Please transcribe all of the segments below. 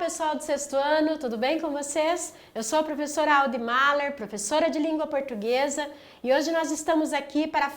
pessoal do sexto ano, tudo bem com vocês? Eu sou a professora Aldi Mahler, professora de língua portuguesa, e hoje nós estamos aqui para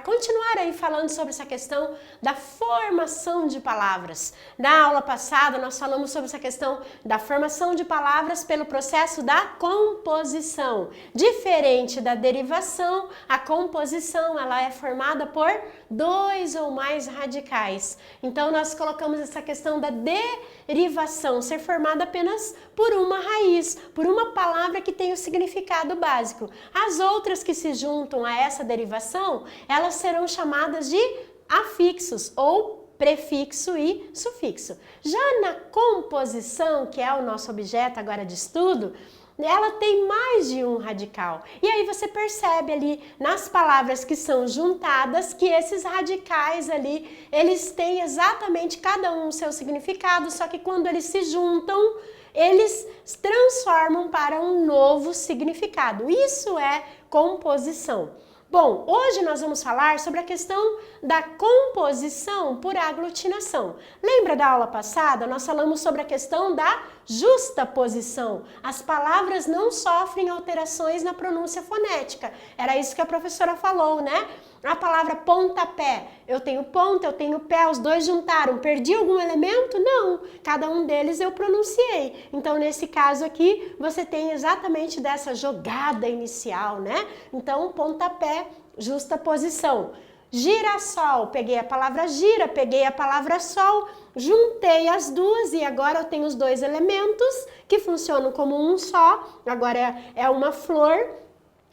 continuar aí falando sobre essa questão da formação de palavras. Na aula passada nós falamos sobre essa questão da formação de palavras pelo processo da composição. Diferente da derivação, a composição ela é formada por dois ou mais radicais. Então nós colocamos essa questão da derivação ser formada apenas por uma raiz, por uma palavra que tem o significado básico. As outras que se juntam a essa derivação, elas serão chamadas de afixos ou prefixo e sufixo. Já na composição, que é o nosso objeto agora de estudo, ela tem mais de um radical. E aí você percebe ali nas palavras que são juntadas que esses radicais ali, eles têm exatamente cada um o seu significado, só que quando eles se juntam, eles transformam para um novo significado. Isso é composição. Bom, hoje nós vamos falar sobre a questão da composição por aglutinação. Lembra da aula passada? Nós falamos sobre a questão da justaposição. As palavras não sofrem alterações na pronúncia fonética. Era isso que a professora falou, né? A palavra pontapé, eu tenho ponta, eu tenho pé, os dois juntaram. Perdi algum elemento? Não, cada um deles eu pronunciei. Então, nesse caso aqui, você tem exatamente dessa jogada inicial, né? Então, pontapé, justaposição. Girassol, peguei a palavra gira, peguei a palavra sol, juntei as duas e agora eu tenho os dois elementos que funcionam como um só. Agora é uma flor.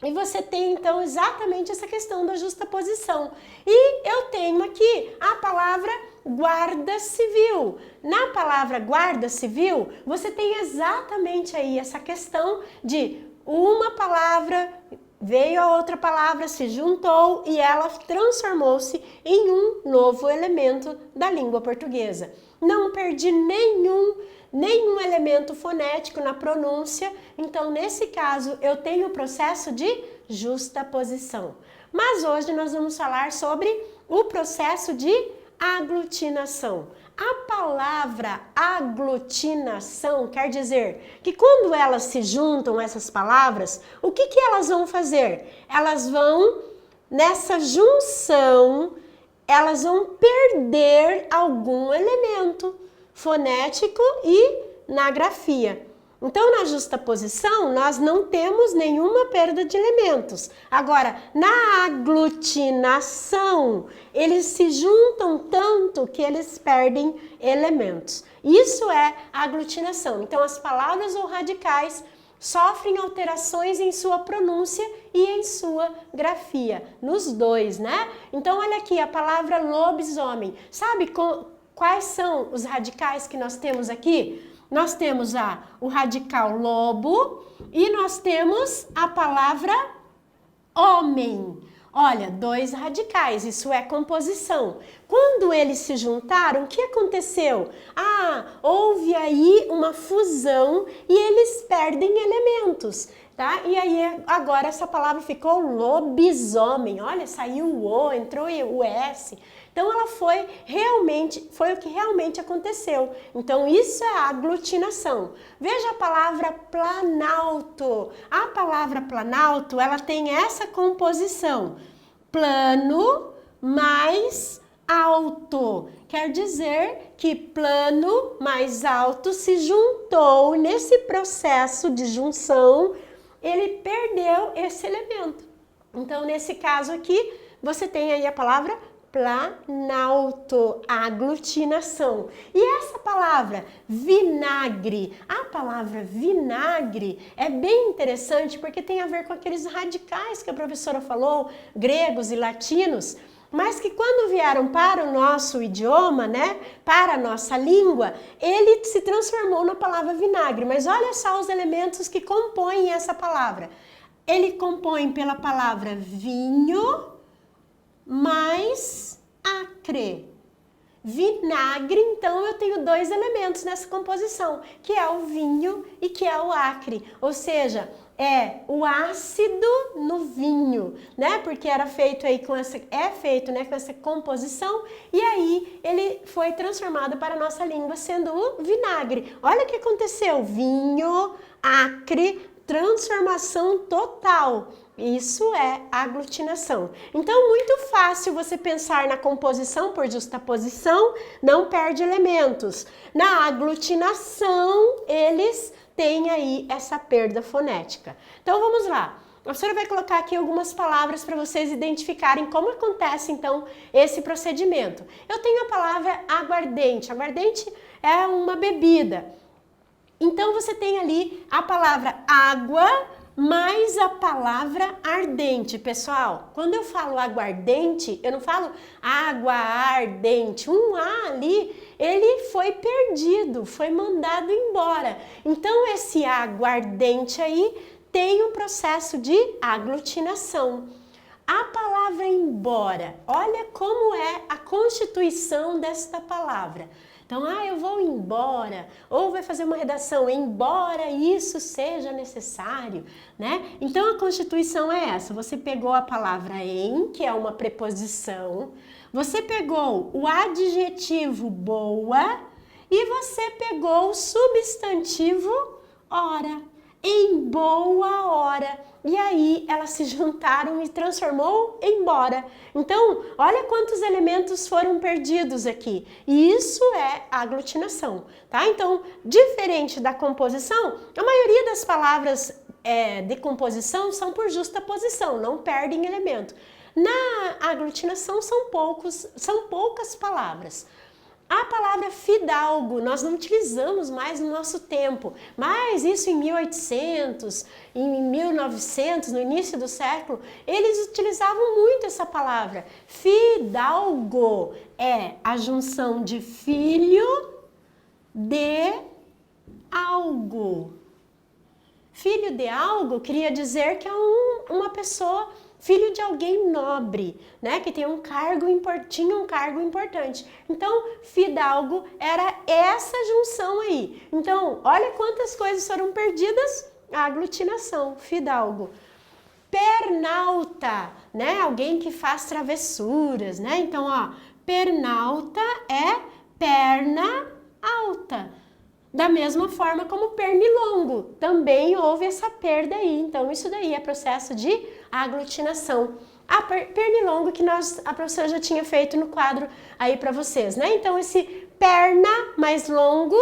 E você tem, então, exatamente essa questão da justaposição. E eu tenho aqui a palavra guarda civil. Na palavra guarda civil, você tem exatamente aí essa questão de uma palavra, veio a outra palavra, se juntou e ela transformou-se em um novo elemento da língua portuguesa. Não perdi nenhum elemento fonético na pronúncia, então nesse caso eu tenho o processo de justaposição. Mas hoje nós vamos falar sobre o processo de aglutinação. A palavra aglutinação quer dizer que quando elas se juntam, essas palavras, o que elas vão fazer? Elas vão, nessa junção, elas vão perder algum elemento fonético e na grafia. Então, na justaposição, nós não temos nenhuma perda de elementos. Agora, na aglutinação, eles se juntam tanto que eles perdem elementos. Isso é aglutinação. Então, as palavras ou radicais sofrem alterações em sua pronúncia e em sua grafia, nos dois, né? Então, olha aqui, a palavra lobisomem. Sabe quais são os radicais que nós temos aqui? Nós temos o radical lobo e nós temos a palavra homem. Olha, dois radicais, isso é composição. Quando eles se juntaram, o que aconteceu? Houve aí uma fusão e eles perdem elementos, tá? E aí agora essa palavra ficou lobisomem. Olha, saiu o O, entrou o S. Então ela foi o que realmente aconteceu. Então isso é aglutinação. Veja a palavra planalto. A palavra planalto, ela tem essa composição. Plano mais alto. Quer dizer que plano mais alto se juntou. Nesse processo de junção, ele perdeu esse elemento. Então nesse caso aqui, você tem aí a palavra planalto, aglutinação. E essa palavra vinagre, a palavra vinagre é bem interessante porque tem a ver com aqueles radicais que a professora falou, gregos e latinos, mas que quando vieram para o nosso idioma, né, para a nossa língua, ele se transformou na palavra vinagre. Mas olha só os elementos que compõem essa palavra. Ele compõe pela palavra vinho, mais acre. Vinagre, então eu tenho dois elementos nessa composição, que é o vinho e que é o acre. Ou seja, é o ácido no vinho, né? Porque era feito aí com essa, com essa composição, e aí ele foi transformado para a nossa língua sendo o vinagre. Olha o que aconteceu: vinho, acre, transformação total. Isso é aglutinação. Então, muito fácil você pensar na composição por justaposição, não perde elementos. Na aglutinação, eles têm aí essa perda fonética. Então, vamos lá. A professora vai colocar aqui algumas palavras para vocês identificarem como acontece, então, esse procedimento. Eu tenho a palavra aguardente. Aguardente é uma bebida. Então, você tem ali a palavra água mais a palavra ardente. Pessoal, quando eu falo aguardente, eu não falo água ardente. Um A ali, ele foi perdido, foi mandado embora. Então, esse aguardente aí tem um processo de aglutinação. A palavra embora, olha como é a constituição desta palavra. Então, eu vou embora, ou vai fazer uma redação, embora isso seja necessário, né? Então, a constituição é essa, você pegou a palavra em, que é uma preposição, você pegou o adjetivo boa e você pegou o substantivo hora, em boa hora. E aí, elas se juntaram e transformou embora. Então, olha quantos elementos foram perdidos aqui. E isso é aglutinação, tá? Então, diferente da composição, a maioria das palavras de composição são por justaposição, não perdem elemento. Na aglutinação são poucas palavras. A palavra fidalgo nós não utilizamos mais no nosso tempo, mas isso em 1800, em 1900, no início do século, eles utilizavam muito essa palavra. Fidalgo é a junção de filho de algo. Filho de algo queria dizer que é uma pessoa, filho de alguém nobre, né? Que tem tinha um cargo importante. Então, fidalgo era essa junção aí. Então, olha quantas coisas foram perdidas. A aglutinação, fidalgo. Pernalta, né? Alguém que faz travessuras, né? Então, pernalta é perna alta. Da mesma forma como pernilongo, também houve essa perda aí. Então, isso daí é processo de aglutinação. A pernilongo que a professora já tinha feito no quadro aí para vocês, né? Então, esse perna mais longo,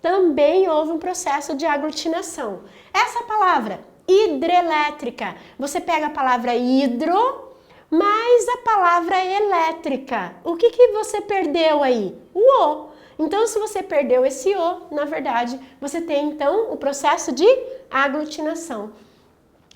também houve um processo de aglutinação. Essa palavra, hidrelétrica, você pega a palavra hidro mais a palavra elétrica. O que você perdeu aí? O O. Então, se você perdeu esse O, na verdade, você tem, então, o processo de aglutinação.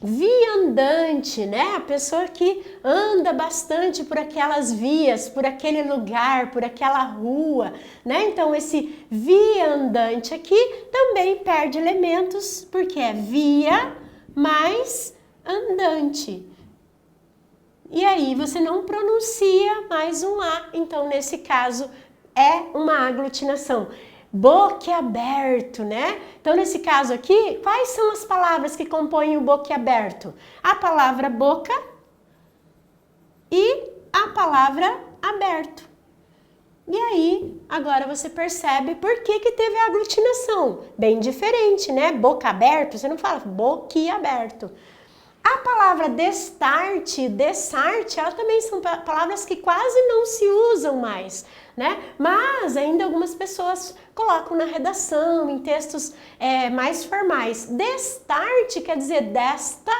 Viandante, né? A pessoa que anda bastante por aquelas vias, por aquele lugar, por aquela rua, né? Então, esse viandante aqui também perde elementos, porque é via mais andante. E aí, você não pronuncia mais um A, então, nesse caso, é uma aglutinação. Boquiaberto, né? Então, nesse caso aqui, quais são as palavras que compõem o boquiaberto? A palavra boca e a palavra aberto. E aí, agora você percebe por que teve a aglutinação. Bem diferente, né? Boca aberto, você não fala boquiaberto. A palavra destarte, dessarte, elas também são palavras que quase não se usam mais, né? Mas ainda algumas pessoas colocam na redação, em textos mais formais. Destarte quer dizer desta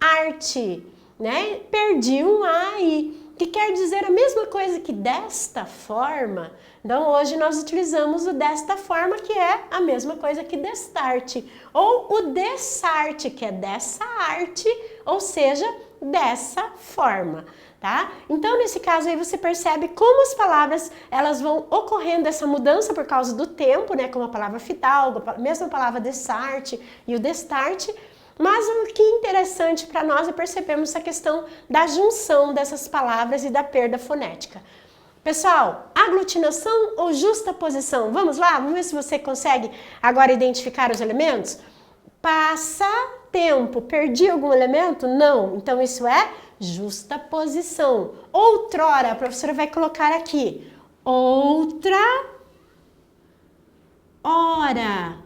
arte, né? Perdi um A aí, que quer dizer a mesma coisa que desta forma. Então, hoje nós utilizamos o desta forma, que é a mesma coisa que destarte. Ou o dessarte, que é dessa arte, ou seja, dessa forma, tá? Então, nesse caso aí, você percebe como as palavras, elas vão ocorrendo essa mudança por causa do tempo, né? Como a palavra fidalgo, a mesma palavra dessarte e o destarte. Mas o que é interessante para nós é percebermos essa questão da junção dessas palavras e da perda fonética. Pessoal, aglutinação ou justaposição? Vamos lá? Vamos ver se você consegue agora identificar os elementos? Passa tempo, perdi algum elemento? Não. Então, isso é justaposição. Outrora, a professora vai colocar aqui. Outra hora.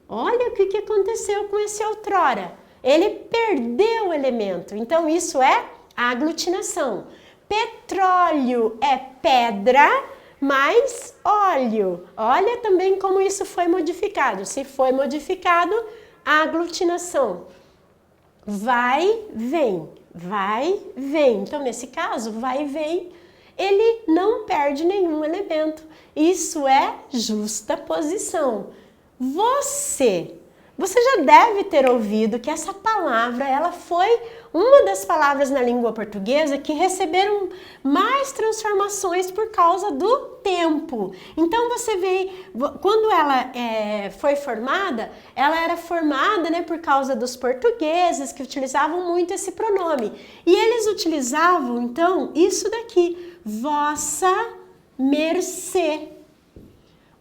Olha o que aconteceu com esse outrora. Ele perdeu o elemento. Então, isso é aglutinação. Petróleo é pedra mais óleo. Olha também como isso foi modificado. Se foi modificado, aglutinação. Vai, vem. Vai, vem. Então, nesse caso, vai e vem, ele não perde nenhum elemento. Isso é justaposição. Você já deve ter ouvido que essa palavra, ela foi uma das palavras na língua portuguesa que receberam mais transformações por causa do tempo. Então você vê, quando ela foi formada, ela era formada, né, por causa dos portugueses que utilizavam muito esse pronome. E eles utilizavam, então, isso daqui, vossa mercê.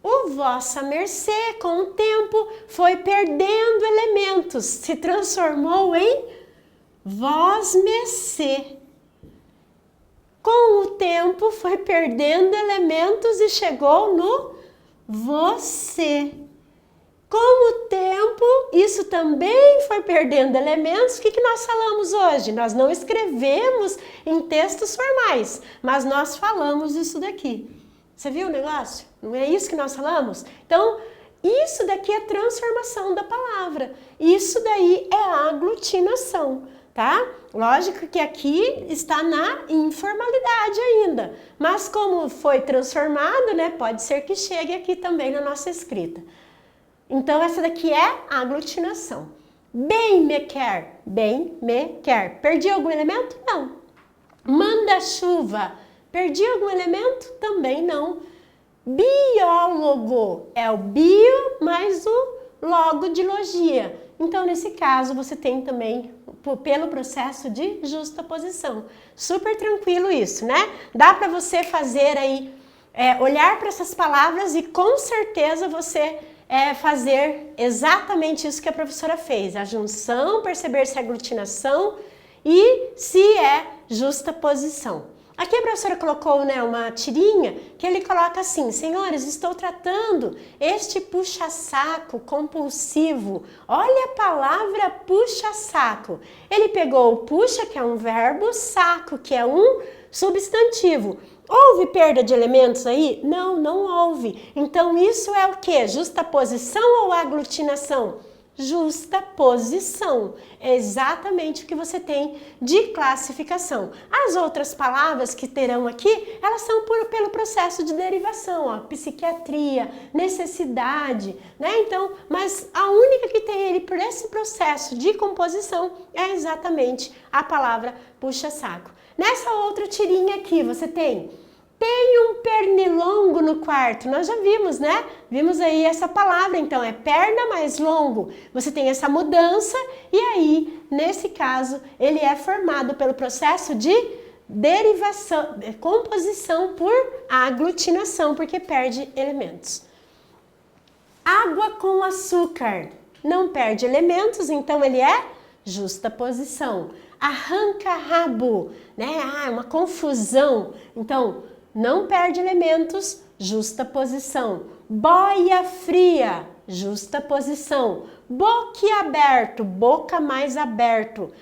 O vossa mercê, com o tempo, foi perdendo elementos, se transformou em vós-mercê. Com o tempo, foi perdendo elementos e chegou no você. Com o tempo, isso também foi perdendo elementos. O que nós falamos hoje? Nós não escrevemos em textos formais, mas nós falamos isso daqui. Você viu o negócio? Não é isso que nós falamos? Então, isso daqui é transformação da palavra. Isso daí é aglutinação, tá? Lógico que aqui está na informalidade ainda. Mas como foi transformado, né? Pode ser que chegue aqui também na nossa escrita. Então, essa daqui é aglutinação. Bem me quer. Bem me quer. Perdi algum elemento? Não. Manda-chuva. Perdi algum elemento? Também não. Biólogo é o bio mais o logo de logia. Então, nesse caso, você tem também pelo processo de justaposição. Super tranquilo isso, né? Dá para você fazer aí, olhar para essas palavras e com certeza você fazer exatamente isso que a professora fez. A junção, perceber se é aglutinação e se é justaposição. Aqui a professora colocou, né, uma tirinha que ele coloca assim: senhores, estou tratando este puxa-saco compulsivo. Olha a palavra puxa-saco. Ele pegou o puxa, que é um verbo, saco, que é um substantivo. Houve perda de elementos aí? Não, não houve. Então isso é o quê? Justaposição ou aglutinação? Justaposição. É exatamente o que você tem de classificação. As outras palavras que terão aqui, elas são pelo processo de derivação, ó, psiquiatria, necessidade, né? Então, mas a única que tem ele por esse processo de composição é exatamente a palavra puxa-saco. Nessa outra tirinha aqui, você tem um pernilongo no quarto. Nós já vimos, né? Vimos aí essa palavra, então é perna mais longo. Você tem essa mudança e aí, nesse caso, ele é formado pelo processo de derivação, composição por aglutinação, porque perde elementos. Água com açúcar. Não perde elementos, então ele é justaposição. Arranca-rabo, né? Uma confusão. Então, não perde elementos, justaposição. Boia fria, justaposição. Boquiaberto, boca mais aberto,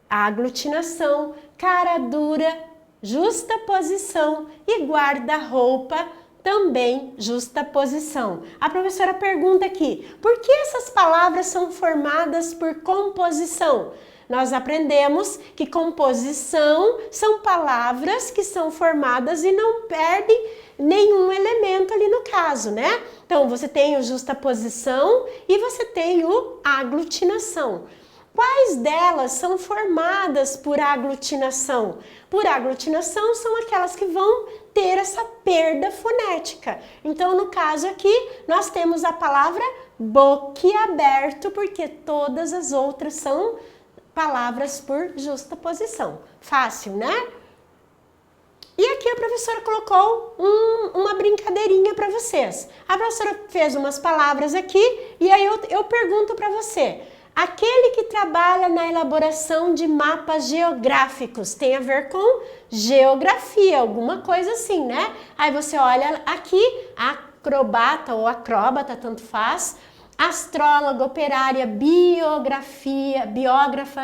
aglutinação. Cara dura, justaposição. E guarda-roupa, também justaposição. A professora pergunta aqui: por que essas palavras são formadas por composição? Nós aprendemos que composição são palavras que são formadas e não perdem nenhum elemento ali no caso, né? Então, você tem o justaposição e você tem o aglutinação. Quais delas são formadas por aglutinação? Por aglutinação são aquelas que vão ter essa perda fonética. Então, no caso aqui, nós temos a palavra boquiaberto, porque todas as outras são palavras por justaposição. Fácil, né? E aqui a professora colocou uma brincadeirinha para vocês. A professora fez umas palavras aqui e aí eu pergunto para você: Aquele que trabalha na elaboração de mapas geográficos, tem a ver com geografia, alguma coisa assim, né? Aí você olha aqui, acrobata ou acróbata, tanto faz, astróloga, operária, biógrafa,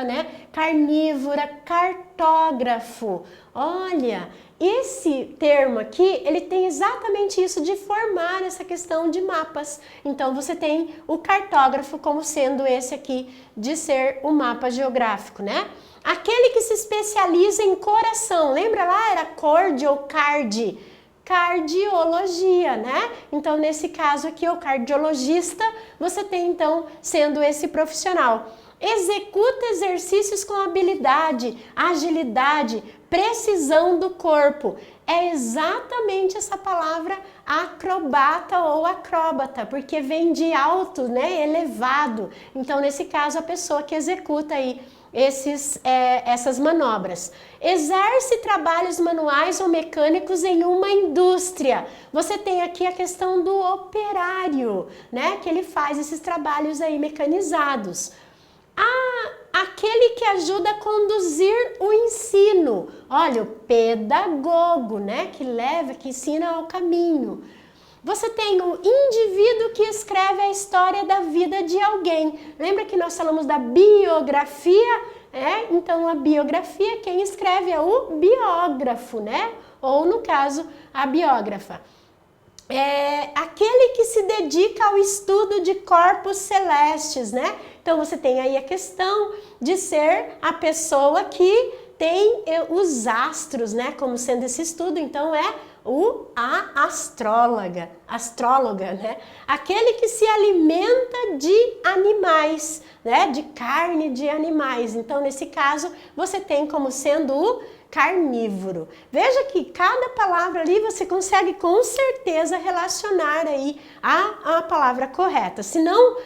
né? Carnívora, cartógrafo. Olha, esse termo aqui, ele tem exatamente isso de formar essa questão de mapas. Então, você tem o cartógrafo como sendo esse aqui de ser o mapa geográfico, né? Aquele que se especializa em coração, lembra lá? Era corde ou cardi? Cardiologia, né? Então, nesse caso aqui, o cardiologista, você tem então sendo esse profissional. Executa exercícios com habilidade, agilidade, precisão do corpo. É exatamente essa palavra acrobata ou acróbata, porque vem de alto, né? Elevado. Então, nesse caso, a pessoa que executa aí essas manobras. Exerce trabalhos manuais ou mecânicos em uma indústria. Você tem aqui a questão do operário, né? Que ele faz esses trabalhos aí mecanizados. Aquele que ajuda a conduzir o ensino. Olha, o pedagogo, né? Que ensina ao caminho. Você tem o indivíduo que escreve a história da vida de alguém. Lembra que nós falamos da biografia? Então, a biografia, quem escreve é o biógrafo, né? Ou, no caso, a biógrafa. Aquele que se dedica ao estudo de corpos celestes, né? Então, você tem aí a questão de ser a pessoa que tem os astros, né? Como sendo esse estudo, então a astróloga, né? Aquele que se alimenta de animais, né? De carne de animais. Então, nesse caso, você tem como sendo o carnívoro. Veja que cada palavra ali você consegue com certeza relacionar aí a palavra correta. Se não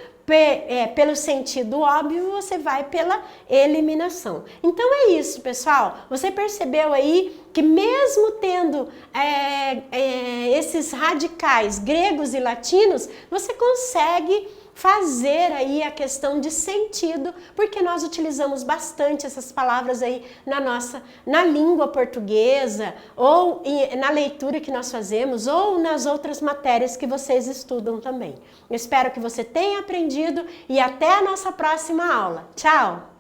pelo sentido óbvio, você vai pela eliminação. Então é isso, pessoal. Você percebeu aí que mesmo tendo esses radicais gregos e latinos, você consegue fazer aí a questão de sentido, porque nós utilizamos bastante essas palavras aí na língua portuguesa, ou na leitura que nós fazemos, ou nas outras matérias que vocês estudam também. Eu espero que você tenha aprendido e até a nossa próxima aula. Tchau!